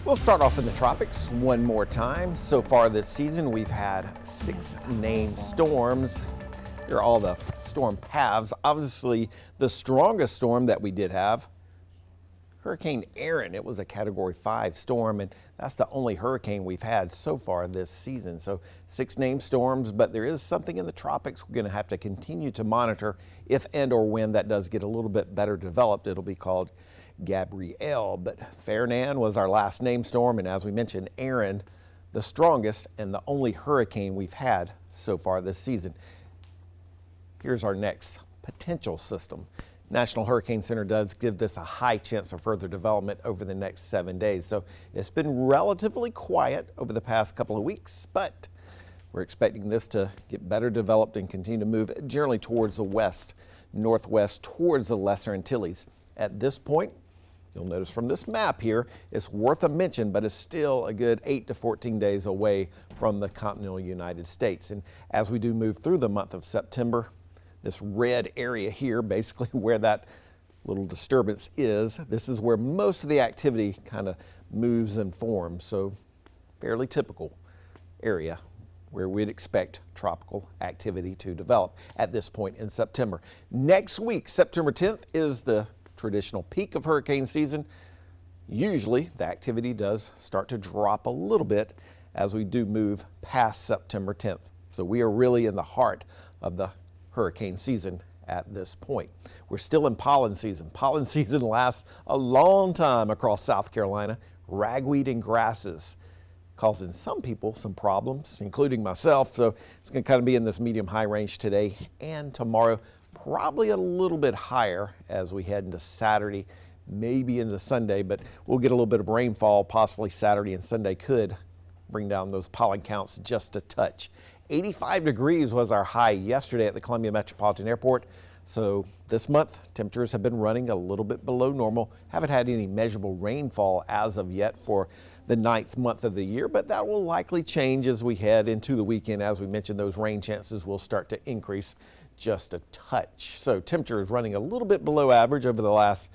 We'll start off in the tropics one more time. So far this season, we've had 6 named storms. Here are all the storm paths. Obviously, the strongest storm that we did have, Hurricane Erin. It was a Category 5 storm, and that's the only hurricane we've had so far this season. So 6 named storms, but there is something in the tropics we're going to have to continue to monitor if and or when that does get a little bit better developed. It'll be called Gabrielle, but Fernand was our last named storm, and as we mentioned, Erin, the strongest and the only hurricane we've had so far this season. Here's our next potential system. National Hurricane Center does give this a high chance of further development over the next 7 days. So it's been relatively quiet over the past couple of weeks, but we're expecting this to get better developed and continue to move generally towards the west, northwest, towards the Lesser Antilles. At this point, you'll notice from this map here, it's worth a mention, but it's still a good 8 to 14 days away from the continental United States. And as we do move through the month of September, this red area here, basically where that little disturbance is, this is where most of the activity kind of moves and forms. So fairly typical area where we'd expect tropical activity to develop at this point in September. Next week, September 10th, is the traditional peak of hurricane season. Usually the activity does start to drop a little bit as we do move past September 10th. So we are really in the heart of the hurricane season at this point. We're still in pollen season. Pollen season lasts a long time across South Carolina. Ragweed and grasses causing some people some problems, including myself. So it's going to kind of be in this medium-high range today and tomorrow. Probably a little bit higher as we head into Saturday, maybe into Sunday, but we'll get a little bit of rainfall possibly Saturday, and Sunday could bring down those pollen counts just a touch. 85 degrees was our high yesterday at the Columbia Metropolitan Airport. So this month, temperatures have been running a little bit below normal. Haven't had any measurable rainfall as of yet for the 9th month of the year, but that will likely change as we head into the weekend. As we mentioned, those rain chances will start to increase just a touch. So temperature is running a little bit below average over the last,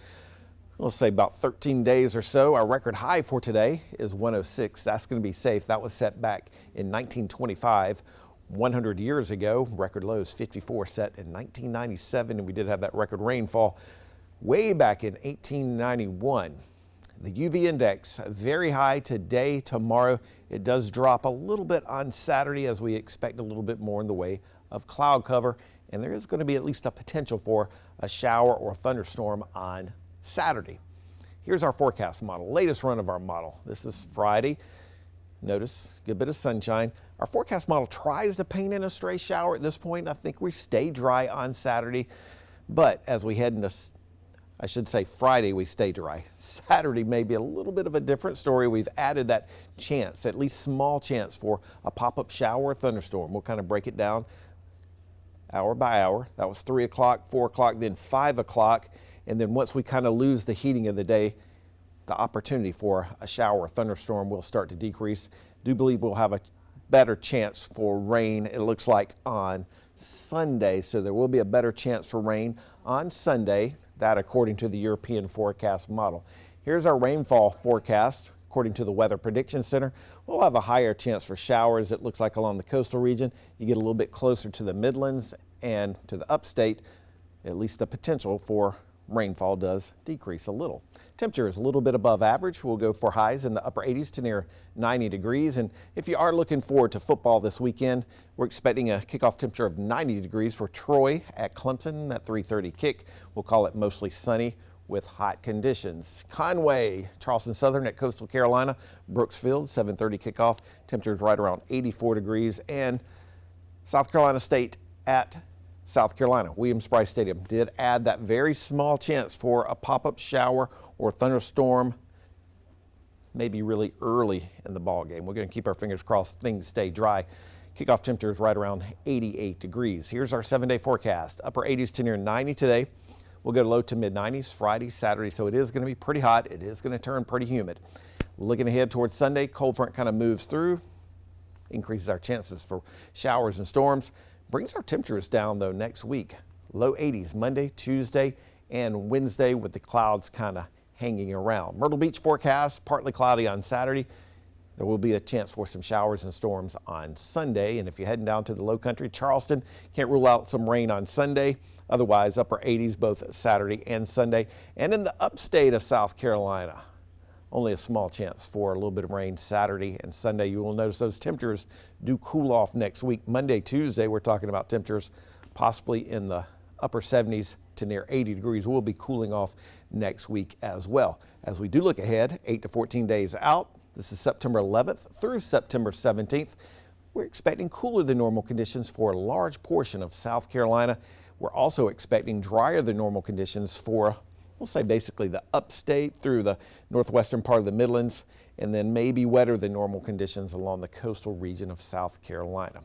we'll say about 13 days or so. Our record high for today is 106. That's going to be safe. That was set back in 1925, 100 years ago. Record low is 54, set in 1997, and we did have that record rainfall way back in 1891. The UV index very high today, tomorrow. It does drop a little bit on Saturday as we expect a little bit more in the way of cloud cover, and there is going to be at least a potential for a shower or a thunderstorm on Saturday. Here's our forecast model, latest run of our model. This is Friday. Notice a good bit of sunshine. Our forecast model tries to paint in a stray shower at this point. I think we stay dry on Saturday, but as we head into, I should say Friday, we stay dry. Saturday may be a little bit of a different story. We've added that chance, at least small chance, for a pop-up shower or thunderstorm. We'll kind of break it down hour by hour. That was 3 o'clock, 4 o'clock, then 5 o'clock. And then once we kind of lose the heating of the day, the opportunity for a shower or thunderstorm will start to decrease. Do believe we'll have a better chance for rain, it looks like, on Sunday. So there will be a better chance for rain on Sunday, that according to the European forecast model. Here's our rainfall forecast. According to the Weather Prediction Center, we'll have a higher chance for showers, it looks like, along the coastal region. You get a little bit closer to the Midlands and to the upstate, at least the potential for rainfall does decrease a little. Temperature is a little bit above average. We'll go for highs in the upper 80s to near 90 degrees. And if you are looking forward to football this weekend, we're expecting a kickoff temperature of 90 degrees for Troy at Clemson. That 3:30 kick. We'll call it mostly sunny with hot conditions. Conway, Charleston Southern at Coastal Carolina, Brooksfield, 7:30 kickoff. Temperatures right around 84 degrees. And South Carolina State at South Carolina. Williams-Brice Stadium did add that very small chance for a pop-up shower or thunderstorm, maybe really early in the ball game. We're going to keep our fingers crossed things stay dry. Kickoff temperature is right around 88 degrees. Here's our 7-day forecast. Upper 80s to near 90 today. We'll go low to mid 90s Friday, Saturday, so it is going to be pretty hot. It is going to turn pretty humid. Looking ahead towards Sunday, cold front kind of moves through, increases our chances for showers and storms. Brings our temperatures down, though, next week. Low 80s Monday, Tuesday, and Wednesday, with the clouds kind of hanging around. Myrtle Beach forecast, partly cloudy on Saturday. There will be a chance for some showers and storms on Sunday. And if you're heading down to the low country, Charleston, can't rule out some rain on Sunday. Otherwise, upper 80s both Saturday and Sunday. And in the upstate of South Carolina, only a small chance for a little bit of rain Saturday and Sunday. You will notice those temperatures do cool off next week. Monday, Tuesday, we're talking about temperatures possibly in the upper 70s to near 80 degrees. We'll be cooling off next week as well. As we do look ahead, 8 to 14 days out, this is September 11th through September 17th. We're expecting cooler than normal conditions for a large portion of South Carolina. We're also expecting drier than normal conditions for, we'll say basically the upstate through the northwestern part of the Midlands, and then maybe wetter than normal conditions along the coastal region of South Carolina.